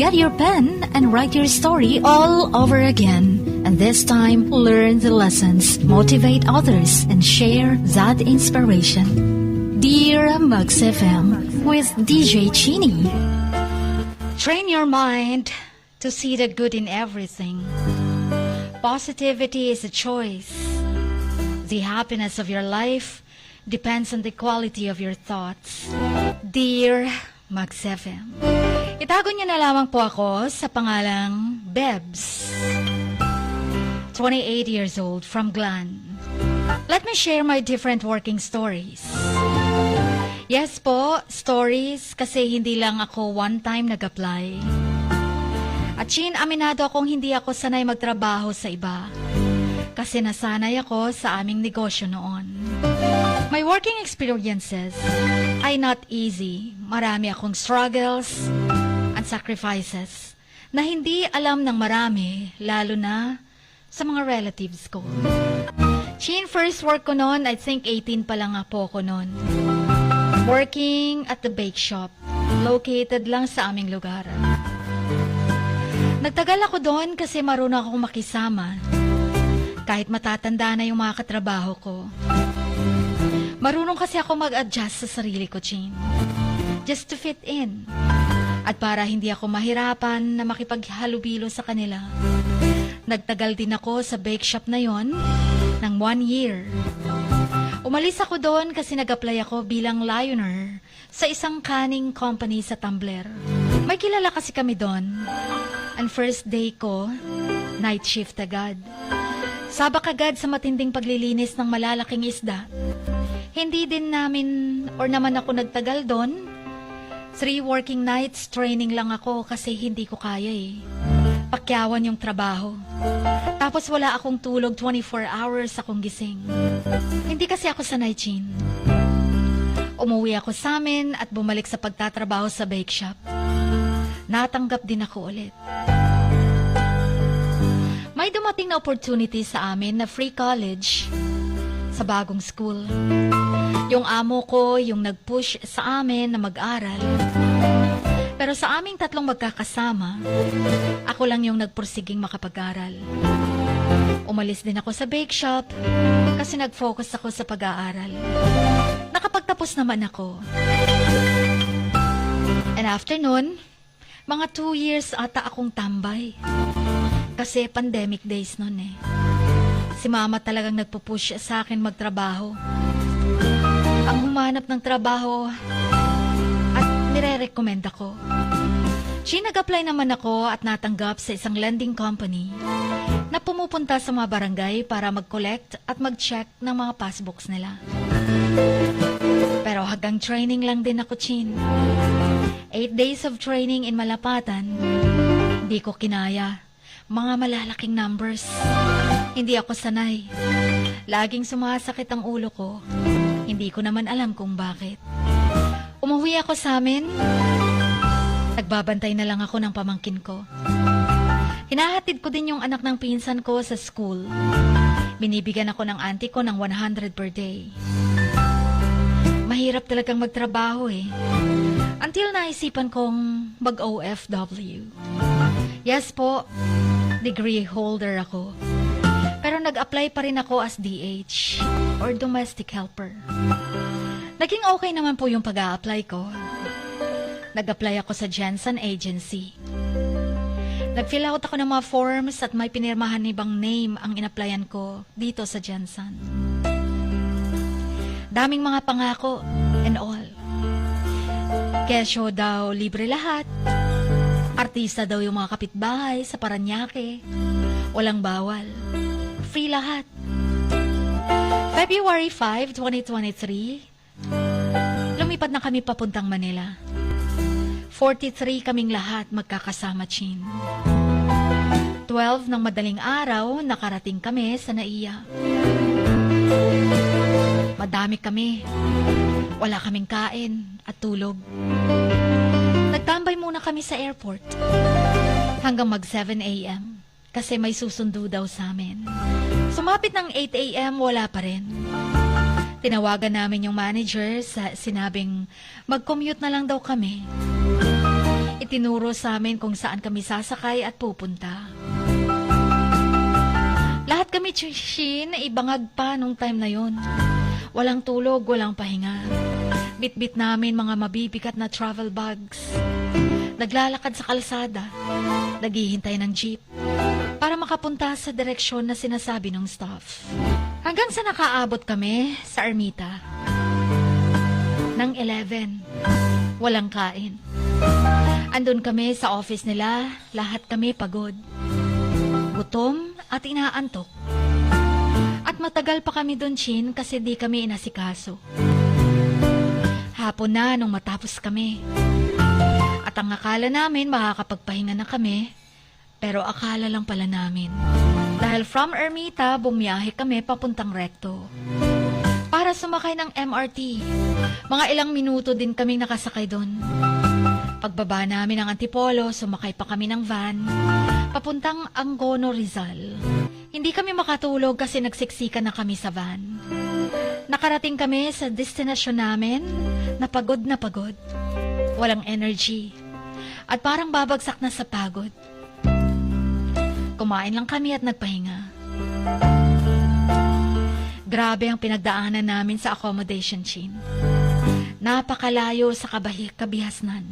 Get your pen and write your story all over again. And this time, learn the lessons, motivate others, and share that inspiration. Dear Mugs FM with DJ Chini. Train your mind to see the good in everything. Positivity is a choice. The happiness of your life depends on the quality of your thoughts. Dear Mugs FM. Itago niyo na lamang po ako sa pangalang Bebs. 28 years old, from Glan. Let me share my different working stories. Yes po, stories kasi hindi lang ako one time nag-apply. At Chin, aminado akong hindi ako sanay magtrabaho sa iba. Kasi nasanay ako sa aming negosyo noon. My working experiences ay not easy. Marami akong struggles and sacrifices na hindi alam ng marami, lalo na sa mga relatives ko. Chin, first work ko noon, I think 18 pa lang po ako noon. Working at the bake shop, located lang sa aming lugar. Nagtagal ako doon kasi marunong akong makisama. Kahit matatanda na yung mga katrabaho ko. Marunong kasi ako mag-adjust sa sarili ko, Chin. Just to fit in. At para hindi ako mahirapan na makipaghalubilo sa kanila. Nagtagal din ako sa bake shop na yon ng 1 year. Umalis ako doon kasi nag-apply ako bilang lioner sa isang canning company sa Tumbler. May kilala kasi kami doon. And first day ko, night shift agad. Sabak agad sa matinding paglilinis ng malalaking isda. Hindi din naman ako nagtagal doon. 3 working nights, training lang ako kasi hindi ko kaya eh. Pakyawan yung trabaho. Tapos wala akong tulog, 24 hours akong gising. Hindi kasi ako sanay, Chin. Umuwi ako sa amin at bumalik sa pagtatrabaho sa bake shop. Natanggap din ako ulit. May dumating na opportunity sa amin na free college sa bagong school. Yung amo ko, yung nag-push sa amin na mag-aral. Pero sa aming 3 magkakasama, ako lang yung nagpursiging makapag-aral. Umalis din ako sa bake shop kasi nag-focus ako sa pag-aaral. Nakapagtapos naman ako. And after nun, mga 2 years ata akong tambay. Kasi pandemic days nun eh. Si mama talagang nagpupush sa akin magtrabaho. Ang humanap ng trabaho at nire-recommend ako. Nag-apply naman ako at natanggap sa isang lending company na pumupunta sa mga barangay para mag-collect at mag-check ng mga passbooks nila. Pero hanggang training lang din ako, Chin. 8 days of training in Malapatan, hindi ko kinaya. Mga malalaking numbers. Hindi ako sanay. Laging sumasakit ang ulo ko. Hindi ko naman alam kung bakit. Umuwi ako sa amin. Nagbabantay na lang ako ng pamangkin ko. Hinahatid ko din yung anak ng pinsan ko sa school. Binibigyan ako ng auntie ko ng 100 per day. Mahirap talagang magtrabaho eh. Until naisipan kong mag-OFW. Yes po, degree holder ako. Pero nag-apply pa rin ako as DH or domestic helper. Naging okay naman po yung pag-a-apply ko. Nag-apply ako sa Jensen Agency. Nag-fill out ako ng mga forms at may pinirmahan ibang name ang in-applyan ko dito sa Jensen. Daming mga pangako and all. Kesyo daw libre lahat. Artista daw yung mga kapitbahay sa Paranaque. Walang bawal. Free lahat. February 5, 2023, lumipad na kami papuntang Manila. 43 kaming lahat magkakasama, Chin. 12 ng madaling araw, nakarating kami sa Naiya. Madami kami. Wala kaming kain at tulog. Nagtambay muna kami sa airport hanggang mag 7 a.m. kasi may susundo daw sa amin. Sumapit ng 8 a.m. wala pa rin. Tinawagan namin yung manager, sinabing mag-commute na lang daw kami. Itinuro sa amin kung saan kami sasakay at pupunta. Lahat kami, Chin, ibangag pa nung time na yon. Walang tulog, walang pahinga. Bit-bit namin mga mabibigat na travel bags. Naglalakad sa kalsada. Naghihintay ng jeep para makapunta sa direksyon na sinasabi ng staff. Hanggang sa nakaabot kami sa Ermita. Nang 11. Walang kain. Andun kami sa office nila, lahat kami pagod. Gutom at inaantok. At matagal pa kami dun, Chin, kasi di kami inasikaso. Hapon na nung matapos kami. At ang akala namin makakapagpahinga na kami, pero akala lang pala namin. Dahil from Ermita, bumiyahe kami papuntang Recto. Para sumakay ng MRT. Mga ilang minuto din kaming nakasakay doon. Pagbaba namin ng Antipolo, sumakay pa kami ng van, papuntang Angono, Rizal. Hindi kami makatulog kasi nagsiksikan na kami sa van. Nakarating kami sa destinasyon namin, na pagod. Walang energy. At parang babagsak na sa pagod. Kumain lang kami at nagpahinga. Grabe ang pinagdaanan namin sa accommodation, Chin. Napakalayo sa kabihasnan.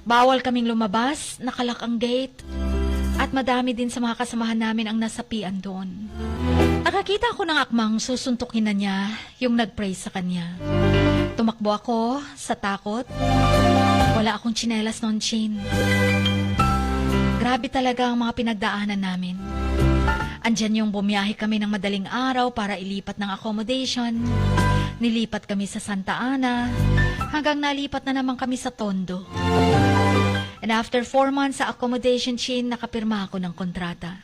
Bawal kaming lumabas, nakalak ang gate, at madami din sa mga kasamahan namin ang nasapian doon. Nakakita ko ng akmang susuntukin na niya yung nagpray sa kanya. Tumakbo ako sa takot. Wala akong tsinelas noon, Chin. Grabe talaga ang mga pinagdaanan namin. Andyan yung bumiyahe kami ng madaling araw para ilipat ng accommodation. Nilipat kami sa Santa Ana, hanggang nalipat na naman kami sa Tondo. And after 4 months sa accommodation, Chin, nakapirma ako ng kontrata.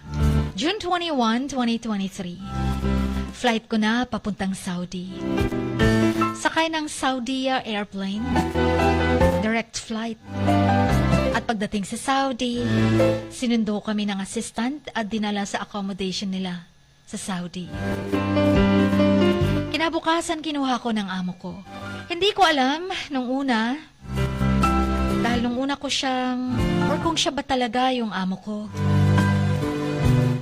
June 21, 2023. Flight ko na papuntang Saudi. Sakay ng Saudi airplane. Direct flight. At pagdating sa Saudi, sinundo kami ng assistant at dinala sa accommodation nila sa Saudi. Kinabukasan, kinuha ko ng amo ko. Hindi ko alam nung una, dahil nung una ko siyang, or kung siya ba talaga yung amo ko.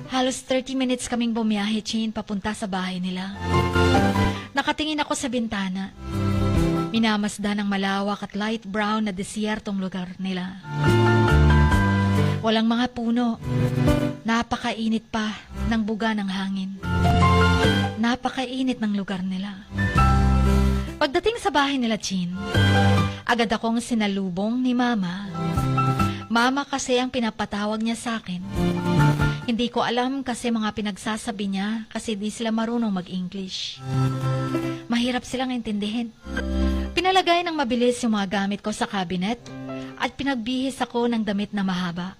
Halos 30 minutes kaming bumiyahe, Chin, papunta sa bahay nila. Nakatingin ako sa bintana. Minamasdan ng malawak at light brown na desyertong lugar nila. Walang mga puno. Napakainit pa ng buga ng hangin. Napakainit ng lugar nila. Pagdating sa bahay nila, Chin, agad akong sinalubong ni Mama. Mama kasi ang pinapatawag niya sa akin. Hindi ko alam kasi mga pinagsasabi niya kasi di sila marunong mag-English. Mahirap silang intindihin. Pinalagay ng mabilis yung mga gamit ko sa cabinet at pinagbihis ako ng damit na mahaba.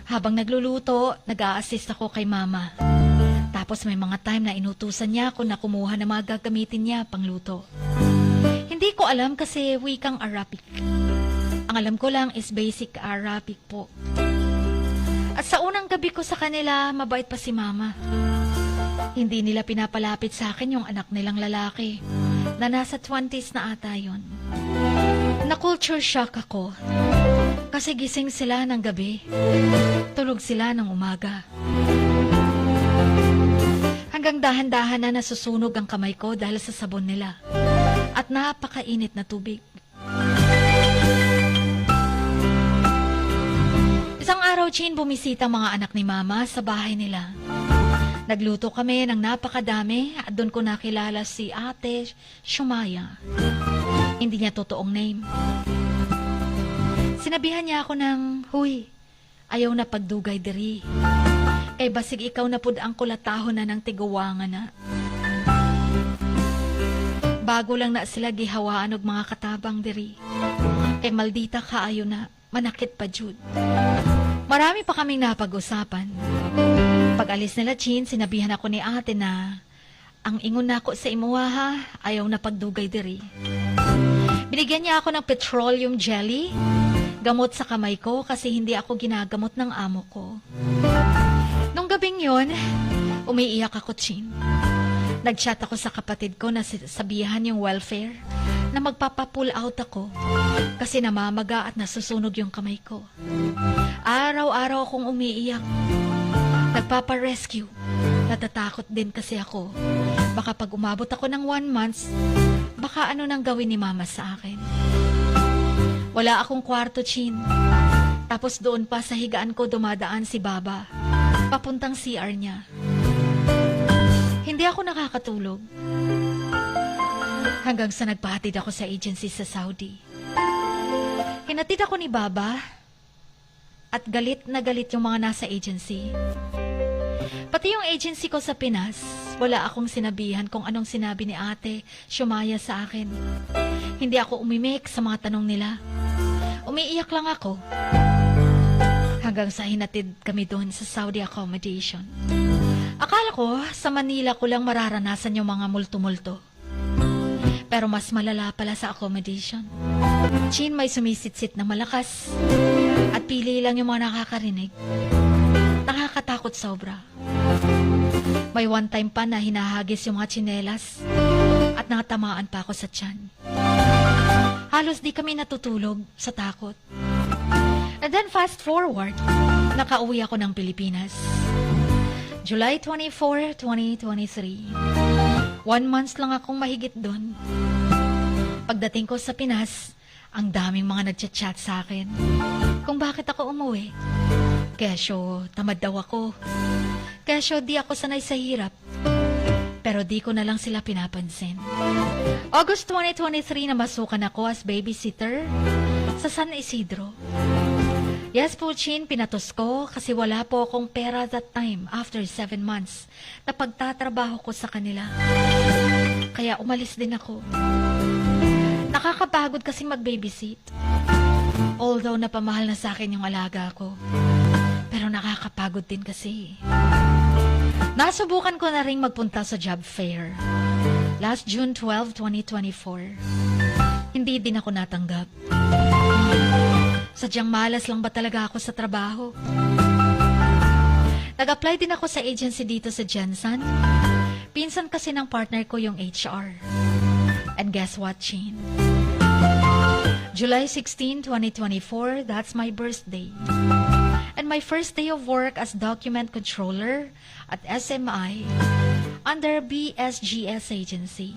Habang nagluluto, nag-a-assist ako kay Mama. Tapos may mga time na inutusan niya ako na kumuha ng mga gagamitin niya pangluto. Hindi ko alam kasi wikang Arabic. Ang alam ko lang is basic Arabic po. At sa unang gabi ko sa kanila, mabait pa si Mama. Hindi nila pinapalapit sa akin yung anak nilang lalaki na nasa 20s na ata yun. Na-culture shock ako kasi gising sila ng gabi. Tulog sila ng umaga. Hanggang dahan-dahan na nasusunog ang kamay ko dahil sa sabon nila at napakainit na tubig. Isang araw, Chin, bumisita mga anak ni Mama sa bahay nila. Nagluto kami ng napakadami at doon ko nakilala si Ate Shumaya. Hindi niya totoong name. Sinabihan niya ako ng, "Huy, ayaw na pagdugay diri. Kay basig ikaw na pud ang kulatahon na ng tiguwangan na." Bago lang na sila gihawaan og mga katabang diri. Kay maldita kaayo na, manakit pa jud. Marami pa kaming napag-usapan. Pag alis nila, Chin, sinabihan ako ni ate na ang ingon nako sa imuha ha, ayaw na pagdugay diri. Binigyan niya ako ng petroleum jelly, gamot sa kamay ko kasi hindi ako ginagamot ng amo ko. Nung gabing yon, umiiyak ako, Chin. Nag-chat ako sa kapatid ko na sabihan yung welfare na magpapa-pull out ako kasi namamaga at nasusunog yung kamay ko. Araw-araw akong umiiyak. Nagpapa-rescue. Natatakot din kasi ako. Baka pag umabot ako ng 1 month, baka ano nang gawin ni mama sa akin. Wala akong kwarto, Chin. Tapos doon pa sa higaan ko dumadaan si Baba. Papuntang CR niya. Hindi ako nakakatulog. Hanggang sa nagpahatid ako sa agency sa Saudi. Hinatid ako ni Baba at galit na galit yung mga nasa agency. Pati yung agency ko sa Pinas, wala akong sinabihan kung anong sinabi ni ate, Shumaya sa akin. Hindi ako umimik sa mga tanong nila. Umiiyak lang ako. Hanggang sa hinatid kami doon sa Saudi accommodation. Akala ko, sa Manila ko lang mararanasan yung mga multo-multo. Pero mas malala pala sa accommodation. Chin, may sumisitsit na malakas. At pili lang yung mga nakakarinig. Nakakatakot sobra. May one time pa na hinahagis yung mga tsinelas. At natamaan pa ako sa tiyan. Halos di kami natutulog sa takot. And then fast forward, nakauwi ako ng Pilipinas. July 24, 2023. 1 month lang akong mahigit doon. Pagdating ko sa Pinas, ang daming mga nagchat-chat sa akin kung bakit ako umuwi. Kesyo, tamad daw ako. Kesyo, di ako sanay sa hirap. Pero di ko na lang sila pinapansin. August 2023 na masukan ako as babysitter sa San Isidro. Yes po, Chin, pinatos ko kasi wala po akong pera that time after 7 months na pagtatrabaho ko sa kanila. Kaya umalis din ako. Nakakapagod kasi mag-babysit. Although napamahal na sa akin yung alaga ko. Pero nakakapagod din kasi. Nasubukan ko na ring magpunta sa job fair. Last June 12, 2024. Hindi din ako natanggap. Sadyang malas lang ba talaga ako sa trabaho? Nag-apply din ako sa agency dito sa Jensen. Pinsan kasi ng partner ko yung HR. And guess what, Chin? July 16, 2024, that's my birthday. And my first day of work as document controller at SMI under BSGS agency.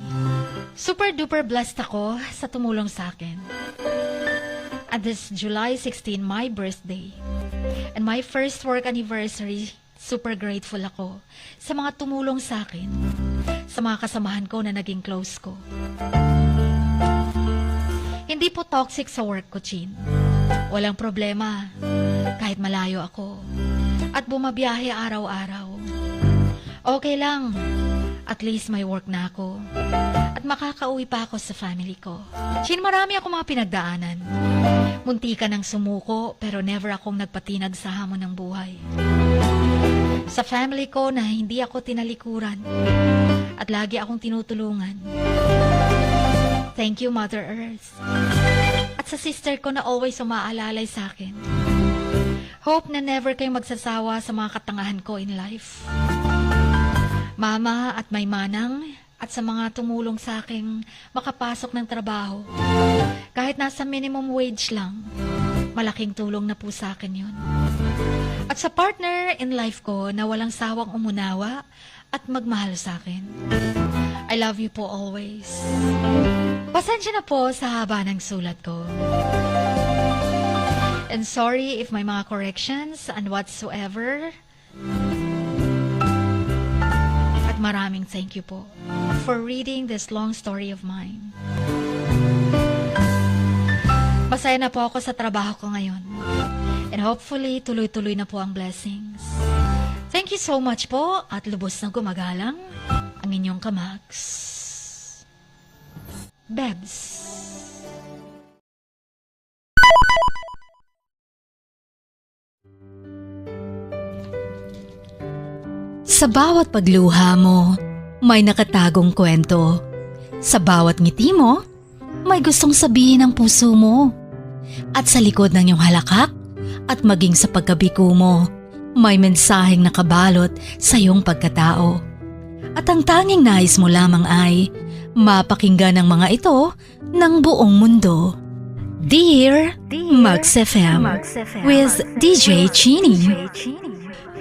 Super duper blessed ako sa tumulong sa akin. And this July 16, my birthday. And my first work anniversary, super grateful ako sa mga tumulong sa akin, sa mga kasamahan ko na naging close ko. Hindi po toxic sa work ko, Chin. Walang problema, kahit malayo ako. At bumabiyahe araw-araw. Okay lang, at least may work na ako. At makakauwi pa ako sa family ko. Chin, marami ako mga pinagdaanan. Munti ka ng sumuko, pero never akong nagpatinag sa hamon ng buhay. Sa family ko na hindi ako tinalikuran. At lagi akong tinutulungan. Thank you, Mother Earth. At sa sister ko na always umaalalay sa akin. Hope na never kayong magsasawa sa mga katangahan ko in life. Mama at may manang at sa mga tumulong sa aking makapasok ng trabaho. Kahit nasa minimum wage lang, malaking tulong na po sa akin yun. At sa partner in life ko na walang sawang umunawa at magmahal sa akin. I love you po always. Pasensya na po sa haba ng sulat ko. And sorry if may mga corrections and whatsoever. At maraming thank you po for reading this long story of mine. Masaya na po ako sa trabaho ko ngayon. And hopefully, tuloy-tuloy na po ang blessings. Thank you so much po at lubos na gumagalang ang inyong kamags. Bebs. Sa bawat pagluha mo, may nakatagong kwento. Sa bawat ngiti mo, may gustong sabihin ang puso mo. At sa likod ng iyong halakak at maging sa pagkabiko mo, may mensaheng nakabalot sa iyong pagkatao. At ang tanging nais mo lamang ay mapakinggan ang mga ito ng buong mundo. Dear Max FM with DJ Chini.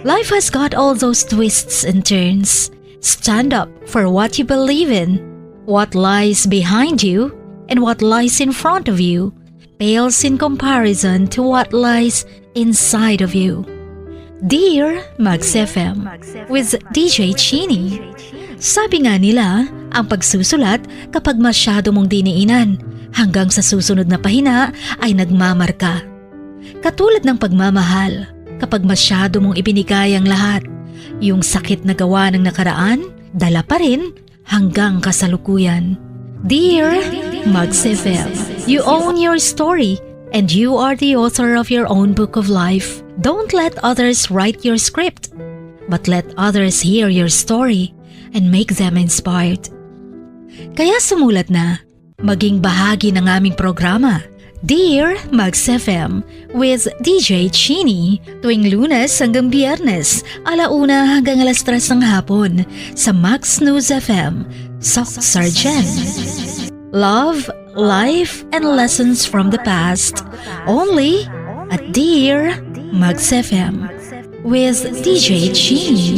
Life has got all those twists and turns. Stand up for what you believe in. What lies behind you and what lies in front of you pales in comparison to what lies inside of you. Dear Max FM with DJ Chini. Sabi nga nila, ang pagsusulat kapag masyado mong diniinan hanggang sa susunod na pahina ay nagmamarka. Katulad ng pagmamahal, kapag masyado mong ibinigay ang lahat, yung sakit na gawa ng nakaraan, dala pa rin hanggang kasalukuyan. Dear Max FM, you own your story and you are the author of your own book of life. Don't let others write your script, but let others hear your story and make them inspired. Kaya sumulat na, maging bahagi ng aming programa, Dear Max FM with DJ Chini, tuwing Lunes hanggang Biyernes, 1:00 hanggang 3:00 ng hapon sa Max News FM, Sock Sargent. Love, life, and lessons from the past, only at Dear Max FM with DJ Chini.